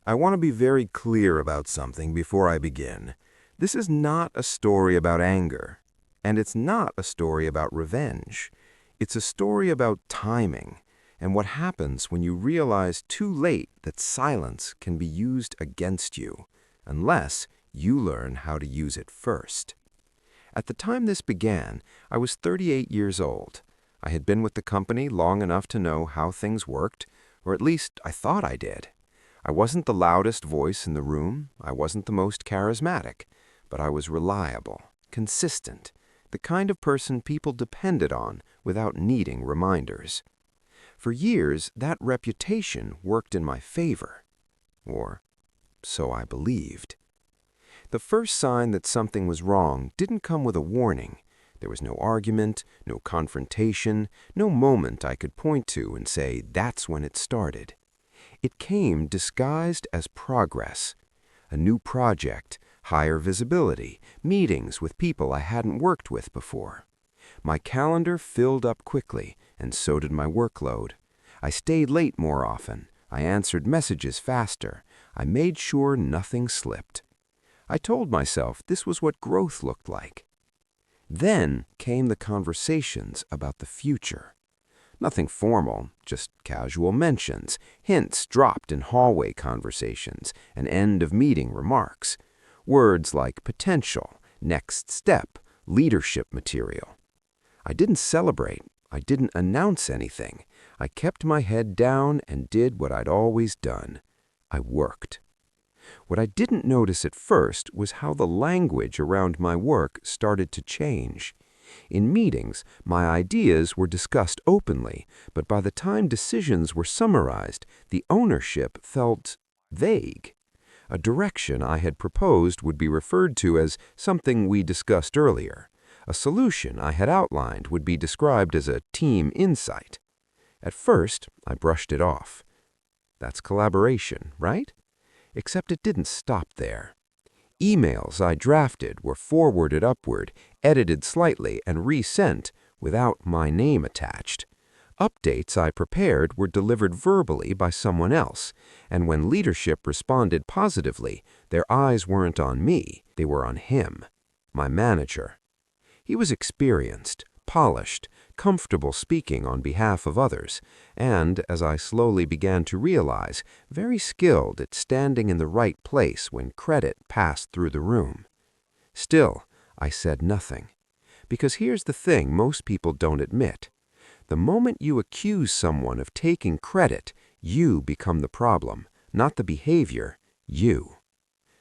I want to be very clear about something before I begin. This is not a story about anger, and it's not a story about revenge. It's a story about timing and what happens when you realize too late that silence can be used against you, unless you learn how to use it first. At the time this began, I was 38 years old. I had been with the company long enough to know how things worked, or at least I thought I did. I wasn't the loudest voice in the room, I wasn't the most charismatic, but I was reliable, consistent, the kind of person people depended on without needing reminders. For years, that reputation worked in my favor. Or so I believed. The first sign that something was wrong didn't come with a warning. There was no argument, no confrontation, no moment I could point to and say, that's when it started. It came disguised as progress. A new project, higher visibility, meetings with people I hadn't worked with before. My calendar filled up quickly, and so did my workload. I stayed late more often. I answered messages faster. I made sure nothing slipped. I told myself this was what growth looked like. Then came the conversations about the future. Nothing formal, just casual mentions, hints dropped in hallway conversations, and end-of-meeting remarks. Words like potential, next step, leadership material. I didn't celebrate. I didn't announce anything. I kept my head down and did what I'd always done. I worked. What I didn't notice at first was how the language around my work started to change. In meetings, my ideas were discussed openly, but by the time decisions were summarized, the ownership felt vague. A direction I had proposed would be referred to as something we discussed earlier. A solution I had outlined would be described as a team insight. At first, I brushed it off. That's collaboration, right? Except it didn't stop there. Emails I drafted were forwarded upward, edited slightly, and resent without my name attached. Updates I prepared were delivered verbally by someone else, and when leadership responded positively, their eyes weren't on me, they were on him, my manager. He was experienced, polished, comfortable speaking on behalf of others, and, as I slowly began to realize, very skilled at standing in the right place when credit passed through the room. Still, I said nothing. Because here's the thing most people don't admit. The moment you accuse someone of taking credit, you become the problem, not the behavior, you.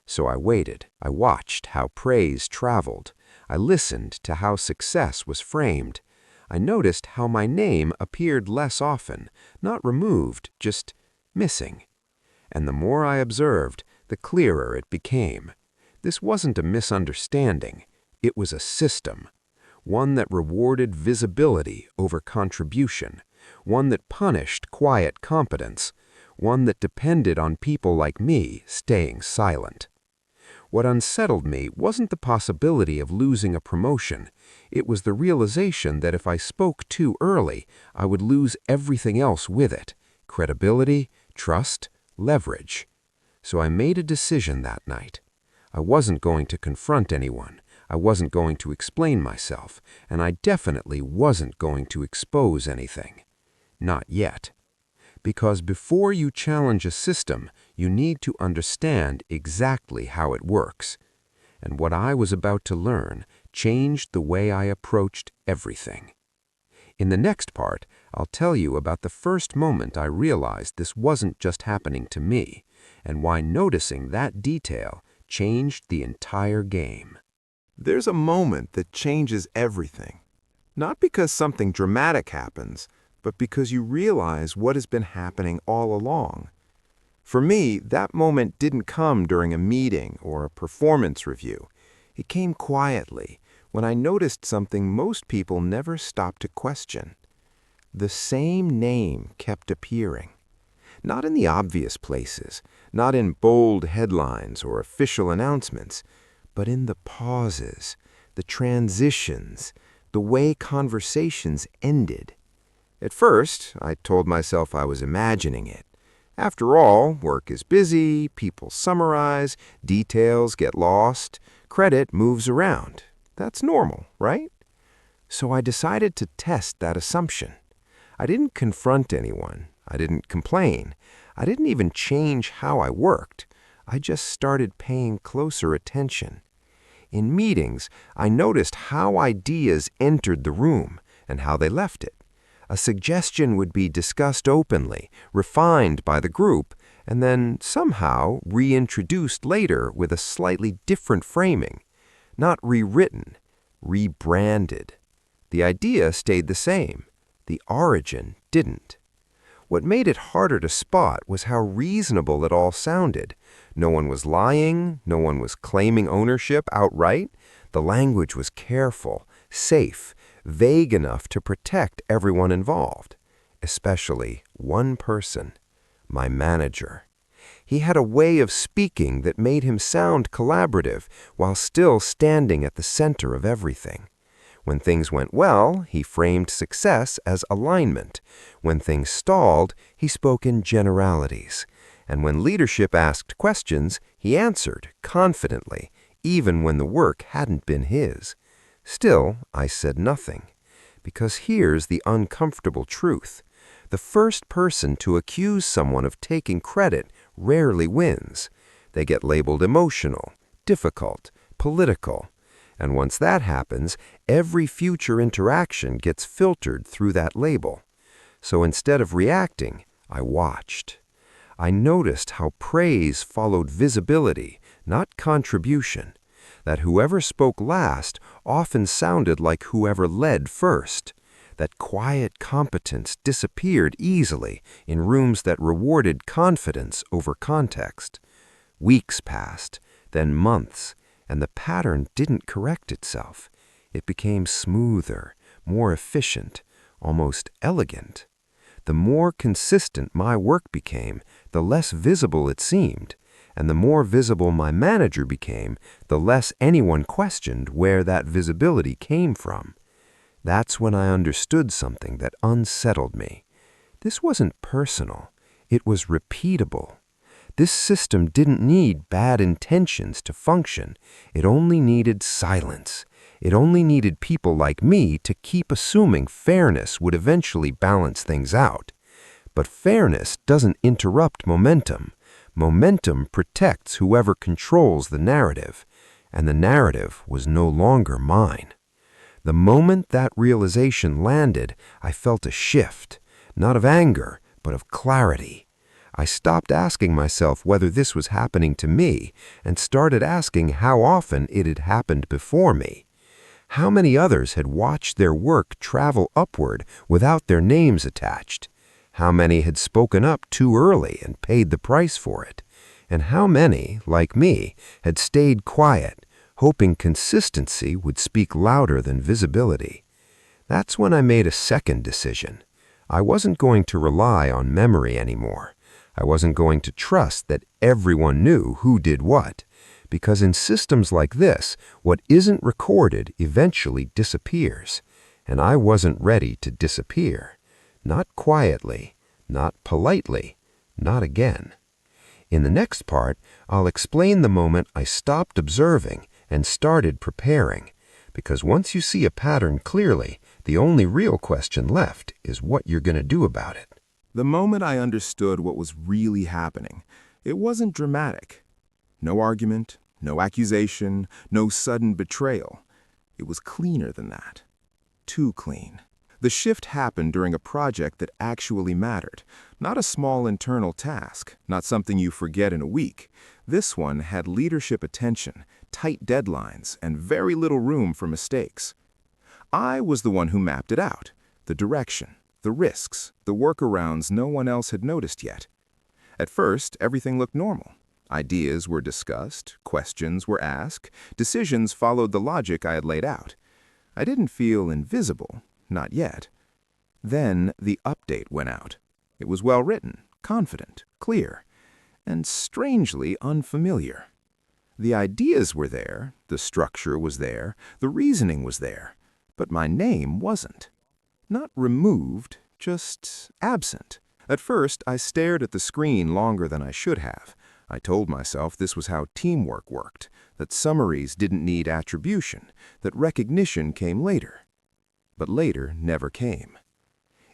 So I waited. I watched how praise traveled. I listened to how success was framed. I noticed how my name appeared less often, not removed, just missing. And the more I observed, the clearer it became. This wasn't a misunderstanding. It was a system. One that rewarded visibility over contribution. One that punished quiet competence. One that depended on people like me staying silent. What unsettled me wasn't the possibility of losing a promotion. It was the realization that if I spoke too early, I would lose everything else with it: credibility, trust, leverage. So I made a decision that night. I wasn't going to confront anyone. I wasn't going to explain myself, and I definitely wasn't going to expose anything. Not yet. Because before you challenge a system, you need to understand exactly how it works. And what I was about to learn changed the way I approached everything. In the next part, I'll tell you about the first moment I realized this wasn't just happening to me, and why noticing that detail changed the entire game. There's a moment that changes everything. Not because something dramatic happens, but because you realize what has been happening all along. For me, that moment didn't come during a meeting or a performance review. It came quietly, when I noticed something most people never stop to question. The same name kept appearing. Not in the obvious places, not in bold headlines or official announcements, but in the pauses, the transitions, the way conversations ended. At first, I told myself I was imagining it. After all, work is busy, people summarize, details get lost, credit moves around. That's normal, right? So I decided to test that assumption. I didn't confront anyone. I didn't complain. I didn't even change how I worked. I just started paying closer attention. In meetings, I noticed how ideas entered the room and how they left it. A suggestion would be discussed openly, refined by the group, and then somehow reintroduced later with a slightly different framing. Not rewritten, rebranded. The idea stayed the same. The origin didn't. What made it harder to spot was how reasonable it all sounded. No one was lying, no one was claiming ownership outright. The language was careful, safe, vague enough to protect everyone involved, especially one person, my manager. He had a way of speaking that made him sound collaborative while still standing at the center of everything. When things went well, he framed success as alignment. When things stalled, he spoke in generalities. And when leadership asked questions, he answered confidently, even when the work hadn't been his. Still, I said nothing. Because here's the uncomfortable truth. The first person to accuse someone of taking credit rarely wins. They get labeled emotional, difficult, political. And once that happens, every future interaction gets filtered through that label. So instead of reacting, I watched. I noticed how praise followed visibility, not contribution. That whoever spoke last often sounded like whoever led first. That quiet competence disappeared easily in rooms that rewarded confidence over context. Weeks passed, then months, and the pattern didn't correct itself. It became smoother, more efficient, almost elegant. The more consistent my work became, the less visible it seemed, and the more visible my manager became, the less anyone questioned where that visibility came from. That's when I understood something that unsettled me. This wasn't personal. It was repeatable. This system didn't need bad intentions to function. It only needed silence. It only needed people like me to keep assuming fairness would eventually balance things out. But fairness doesn't interrupt momentum. Momentum protects whoever controls the narrative. And the narrative was no longer mine. The moment that realization landed, I felt a shift, not of anger, but of clarity. I stopped asking myself whether this was happening to me and started asking how often it had happened before me. How many others had watched their work travel upward without their names attached? How many had spoken up too early and paid the price for it? And how many, like me, had stayed quiet, hoping consistency would speak louder than visibility? That's when I made a second decision. I wasn't going to rely on memory anymore. I wasn't going to trust that everyone knew who did what, because in systems like this, what isn't recorded eventually disappears, and I wasn't ready to disappear. Not quietly, not politely, not again. In the next part, I'll explain the moment I stopped observing and started preparing, because once you see a pattern clearly, the only real question left is what you're going to do about it. The moment I understood what was really happening, it wasn't dramatic. No argument, no accusation, no sudden betrayal. It was cleaner than that. Too clean. The shift happened during a project that actually mattered, not a small internal task, not something you forget in a week. This one had leadership attention, tight deadlines, and very little room for mistakes. I was the one who mapped it out, the direction, the risks, the workarounds no one else had noticed yet. At first, everything looked normal. Ideas were discussed, questions were asked, decisions followed the logic I had laid out. I didn't feel invisible, not yet. Then the update went out. It was well written, confident, clear, and strangely unfamiliar. The ideas were there, the structure was there, the reasoning was there, but my name wasn't. Not removed, just absent. At first, I stared at the screen longer than I should have. I told myself this was how teamwork worked, that summaries didn't need attribution, that recognition came later. But later never came.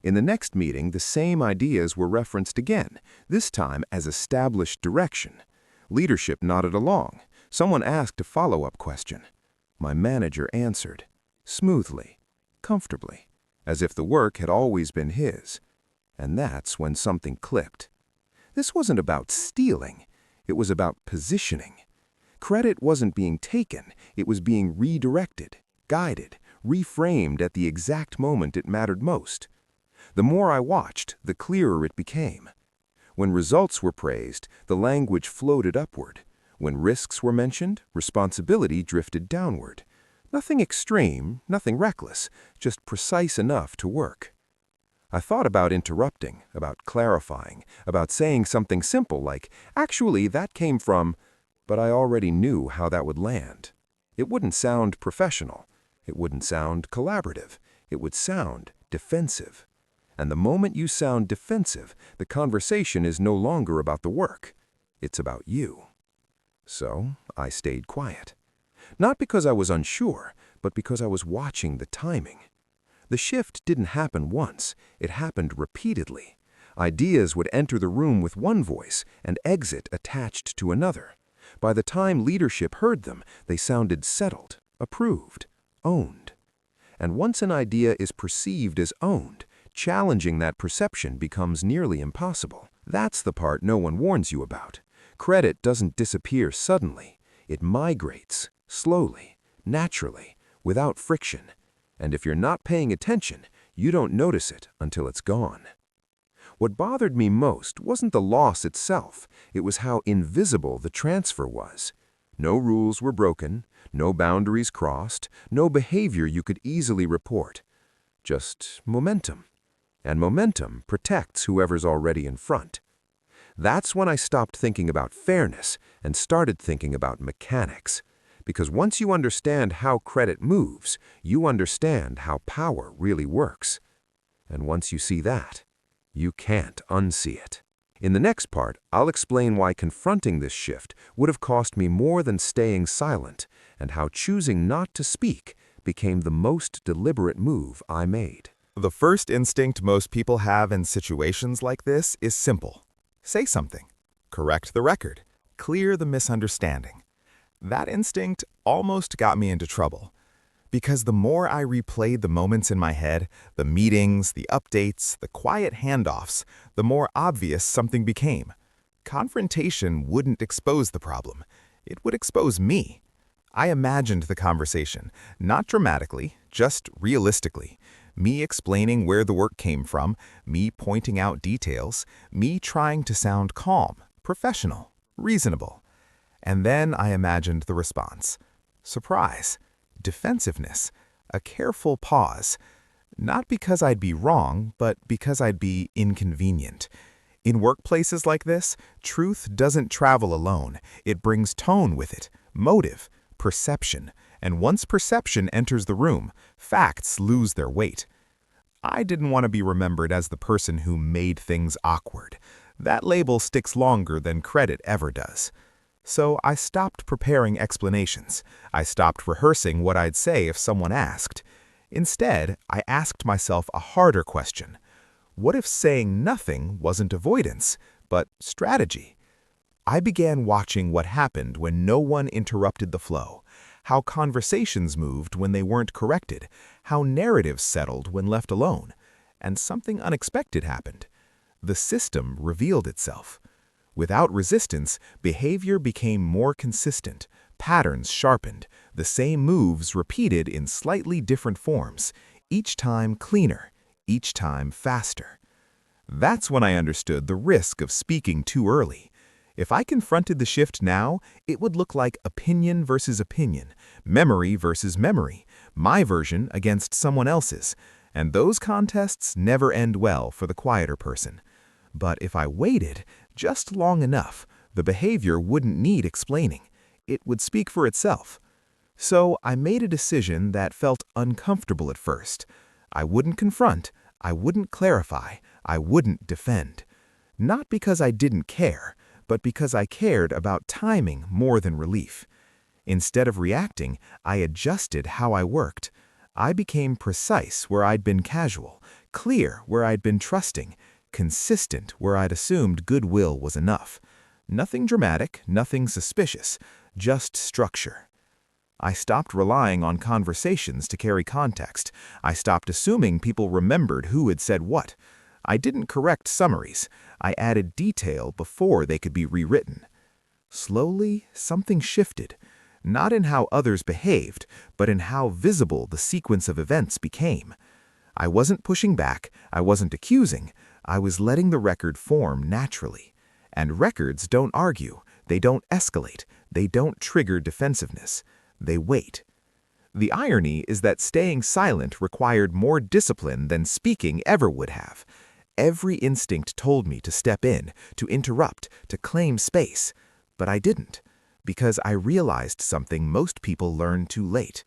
In the next meeting, the same ideas were referenced again, this time as established direction. Leadership nodded along. Someone asked a follow-up question. My manager answered, smoothly, comfortably, as if the work had always been his. And that's when something clicked. This wasn't about stealing. It was about positioning. Credit wasn't being taken. It was being redirected, guided, reframed at the exact moment it mattered most. The more I watched, the clearer it became. When results were praised, the language floated upward. When risks were mentioned, responsibility drifted downward. Nothing extreme, nothing reckless, just precise enough to work. I thought about interrupting, about clarifying, about saying something simple like, actually, that came from, but I already knew how that would land. It wouldn't sound professional. It wouldn't sound collaborative. It would sound defensive. And the moment you sound defensive, the conversation is no longer about the work. It's about you. So I stayed quiet. Not because I was unsure, but because I was watching the timing. The shift didn't happen once. It happened repeatedly. Ideas would enter the room with one voice and exit attached to another. By the time leadership heard them, they sounded settled, approved, owned. And once an idea is perceived as owned, challenging that perception becomes nearly impossible. That's the part no one warns you about. Credit doesn't disappear suddenly. It migrates, slowly, naturally, without friction. And if you're not paying attention, you don't notice it until it's gone. What bothered me most wasn't the loss itself. It was how invisible the transfer was. No rules were broken, no boundaries crossed, no behavior you could easily report. Just momentum. And momentum protects whoever's already in front. That's when I stopped thinking about fairness and started thinking about mechanics. Because once you understand how credit moves, you understand how power really works. And once you see that, you can't unsee it. In the next part, I'll explain why confronting this shift would have cost me more than staying silent, and how choosing not to speak became the most deliberate move I made. The first instinct most people have in situations like this is simple. Say something. Correct the record. Clear the misunderstanding. That instinct almost got me into trouble. Because the more I replayed the moments in my head, the meetings, the updates, the quiet handoffs, the more obvious something became. Confrontation wouldn't expose the problem. It would expose me. I imagined the conversation, not dramatically, just realistically. Me explaining where the work came from, me pointing out details, me trying to sound calm, professional, reasonable. And then I imagined the response. Surprise, defensiveness, a careful pause. Not because I'd be wrong, but because I'd be inconvenient. In workplaces like this, truth doesn't travel alone. It brings tone with it, motive, perception. And once perception enters the room, facts lose their weight. I didn't want to be remembered as the person who made things awkward. That label sticks longer than credit ever does. So I stopped preparing explanations. I stopped rehearsing what I'd say if someone asked. Instead, I asked myself a harder question. What if saying nothing wasn't avoidance, but strategy? I began watching what happened when no one interrupted the flow. How conversations moved when they weren't corrected, how narratives settled when left alone. And something unexpected happened. The system revealed itself. Without resistance, behavior became more consistent, patterns sharpened, the same moves repeated in slightly different forms, each time cleaner, each time faster. That's when I understood the risk of speaking too early. If I confronted the shift now, it would look like opinion versus opinion, memory versus memory, my version against someone else's, and those contests never end well for the quieter person. But if I waited just long enough, the behavior wouldn't need explaining. It would speak for itself. So I made a decision that felt uncomfortable at first. I wouldn't confront, I wouldn't clarify, I wouldn't defend. Not because I didn't care, but because I cared about timing more than relief. Instead of reacting, I adjusted how I worked. I became precise where I'd been casual, clear where I'd been trusting, consistent where I'd assumed goodwill was enough. Nothing dramatic, nothing suspicious, just structure. I stopped relying on conversations to carry context. I stopped assuming people remembered who had said what. I didn't correct summaries. I added detail before they could be rewritten. Slowly, something shifted. Not in how others behaved, but in how visible the sequence of events became. I wasn't pushing back, I wasn't accusing, I was letting the record form naturally. And records don't argue, they don't escalate, they don't trigger defensiveness. They wait. The irony is that staying silent required more discipline than speaking ever would have. Every instinct told me to step in, to interrupt, to claim space. But I didn't, because I realized something most people learn too late.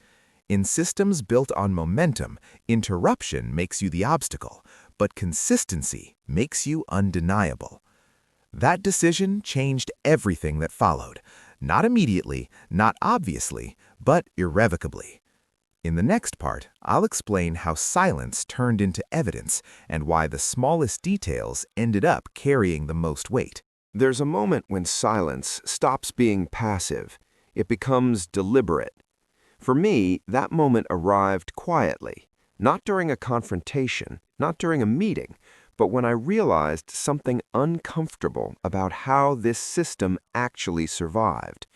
In systems built on momentum, interruption makes you the obstacle, but consistency makes you undeniable. That decision changed everything that followed. Not immediately, not obviously, but irrevocably. In the next part, I'll explain how silence turned into evidence and why the smallest details ended up carrying the most weight. There's a moment when silence stops being passive. It becomes deliberate. For me, that moment arrived quietly, not during a confrontation, not during a meeting, but when I realized something uncomfortable about how this system actually survived.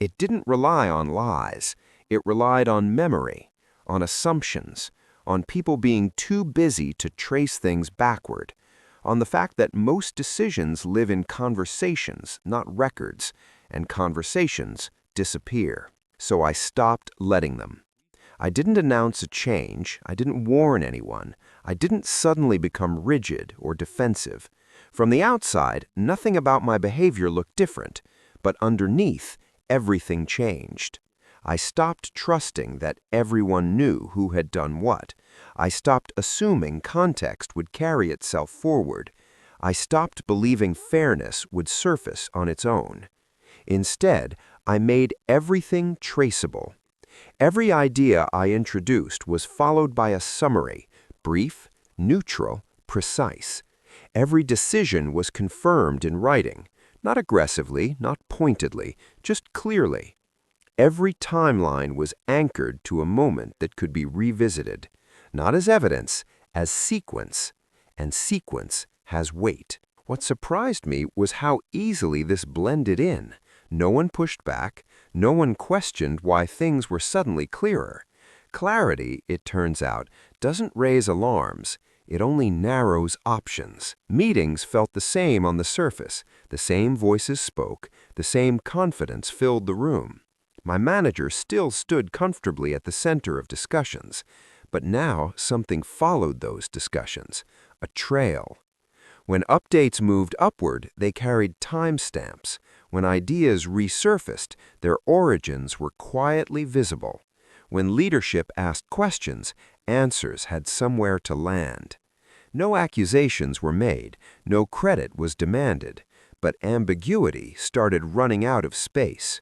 It didn't rely on lies. It relied on memory, on assumptions, on people being too busy to trace things backward, on the fact that most decisions live in conversations, not records, and conversations disappear. So I stopped letting them. I didn't announce a change. I didn't warn anyone. I didn't suddenly become rigid or defensive. From the outside, nothing about my behavior looked different, but underneath, everything changed. I stopped trusting that everyone knew who had done what. I stopped assuming context would carry itself forward. I stopped believing fairness would surface on its own. Instead, I made everything traceable. Every idea I introduced was followed by a summary, brief, neutral, precise. Every decision was confirmed in writing, not aggressively, not pointedly, just clearly. Every timeline was anchored to a moment that could be revisited, not as evidence, as sequence, and sequence has weight. What surprised me was how easily this blended in. No one pushed back, no one questioned why things were suddenly clearer. Clarity, it turns out, doesn't raise alarms. It only narrows options. Meetings felt the same on the surface. The same voices spoke. The same confidence filled the room. My manager still stood comfortably at the center of discussions. But now something followed those discussions. A trail. When updates moved upward, they carried timestamps. When ideas resurfaced, their origins were quietly visible. When leadership asked questions, answers had somewhere to land. No accusations were made, no credit was demanded, but ambiguity started running out of space.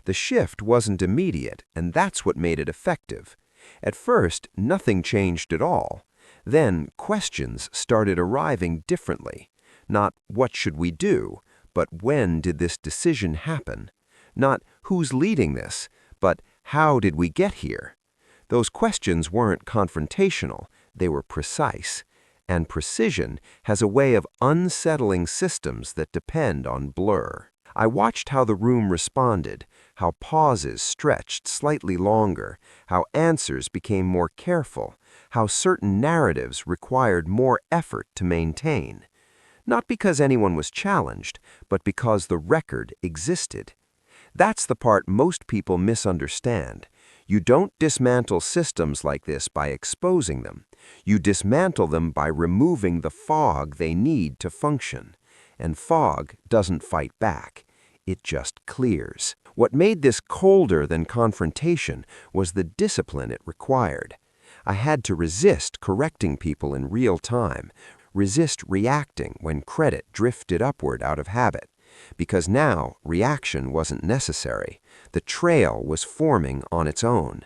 The shift wasn't immediate, and that's what made it effective. At first, nothing changed at all. Then, questions started arriving differently. Not what should we do, but when did this decision happen? Not who's leading this, but how did we get here? Those questions weren't confrontational, they were precise. And precision has a way of unsettling systems that depend on blur. I watched how the room responded, how pauses stretched slightly longer, how answers became more careful, how certain narratives required more effort to maintain. Not because anyone was challenged, but because the record existed. That's the part most people misunderstand. You don't dismantle systems like this by exposing them. You dismantle them by removing the fog they need to function. And fog doesn't fight back. It just clears. What made this colder than confrontation was the discipline it required. I had to resist correcting people in real time, resist reacting when credit drifted upward out of habit, because now reaction wasn't necessary. The trail was forming on its own.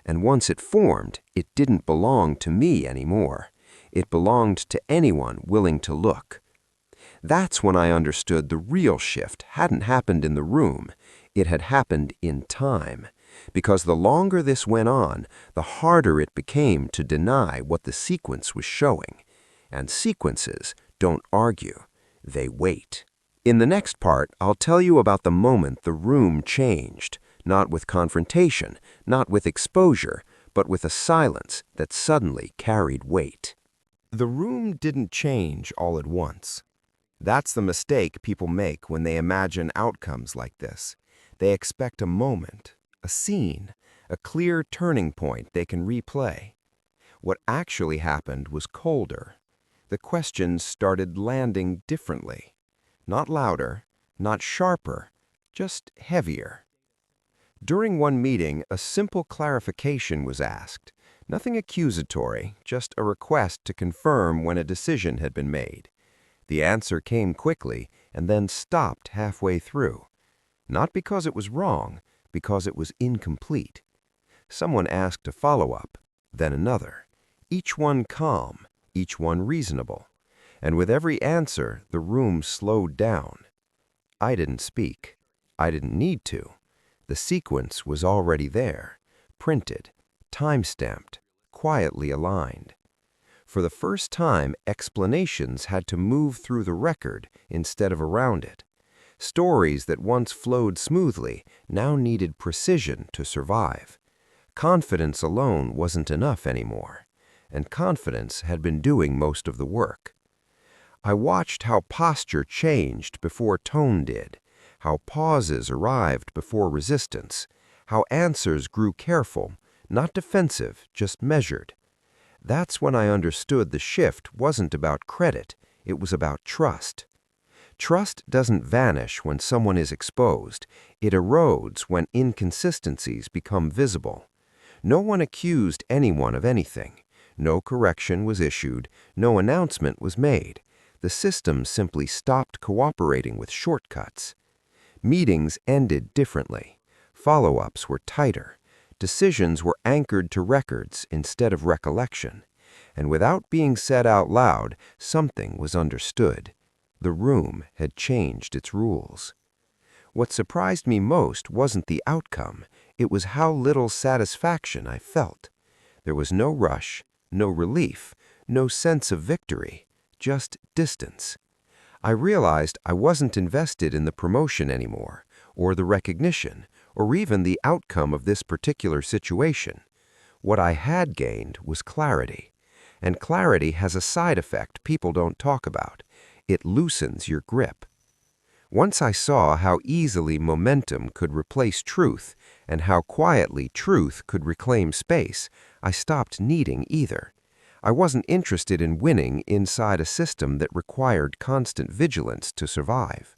And once it formed, it didn't belong to me anymore. It belonged to anyone willing to look. That's when I understood the real shift hadn't happened in the room. It had happened in time. Because the longer this went on, the harder it became to deny what the sequence was showing. And sequences don't argue. They wait. In the next part, I'll tell you about the moment the room changed, not with confrontation, not with exposure, but with a silence that suddenly carried weight. The room didn't change all at once. That's the mistake people make when they imagine outcomes like this. They expect a moment, a scene, a clear turning point they can replay. What actually happened was colder. The questions started landing differently. Not louder, not sharper, just heavier. During one meeting, a simple clarification was asked. Nothing accusatory, just a request to confirm when a decision had been made. The answer came quickly and then stopped halfway through. Not because it was wrong, because it was incomplete. Someone asked a follow-up, then another, each one calm, each one reasonable. And with every answer, the room slowed down. I didn't speak. I didn't need to. The sequence was already there, printed, time-stamped, quietly aligned. For the first time, explanations had to move through the record instead of around it. Stories that once flowed smoothly now needed precision to survive. Confidence alone wasn't enough anymore, and confidence had been doing most of the work. I watched how posture changed before tone did, how pauses arrived before resistance, how answers grew careful, not defensive, just measured. That's when I understood the shift wasn't about credit, it was about trust. Trust doesn't vanish when someone is exposed. It erodes when inconsistencies become visible. No one accused anyone of anything. No correction was issued. No announcement was made. The system simply stopped cooperating with shortcuts. Meetings ended differently. Follow-ups were tighter. Decisions were anchored to records instead of recollection. And without being said out loud, something was understood. The room had changed its rules. What surprised me most wasn't the outcome. It was how little satisfaction I felt. There was no rush, no relief, no sense of victory, just distance. I realized I wasn't invested in the promotion anymore, or the recognition, or even the outcome of this particular situation. What I had gained was clarity. And clarity has a side effect people don't talk about. It loosens your grip. Once I saw how easily momentum could replace truth, and how quietly truth could reclaim space, I stopped needing either. I wasn't interested in winning inside a system that required constant vigilance to survive.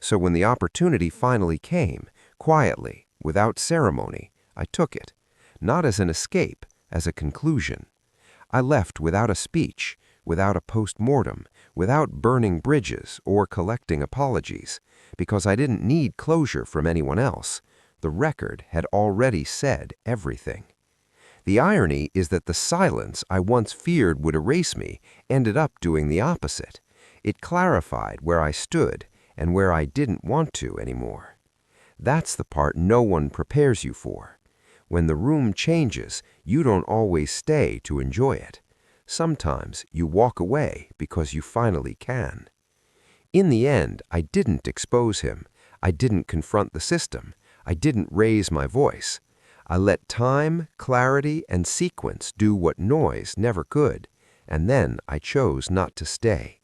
So when the opportunity finally came, quietly, without ceremony, I took it, not as an escape, as a conclusion. I left without a speech, without a post-mortem, without burning bridges or collecting apologies, because I didn't need closure from anyone else. The record had already said everything. The irony is that the silence I once feared would erase me ended up doing the opposite. It clarified where I stood and where I didn't want to anymore. That's the part no one prepares you for. When the room changes, you don't always stay to enjoy it. Sometimes you walk away because you finally can. In the end, I didn't expose him. I didn't confront the system. I didn't raise my voice. I let time, clarity, and sequence do what noise never could, and then I chose not to stay.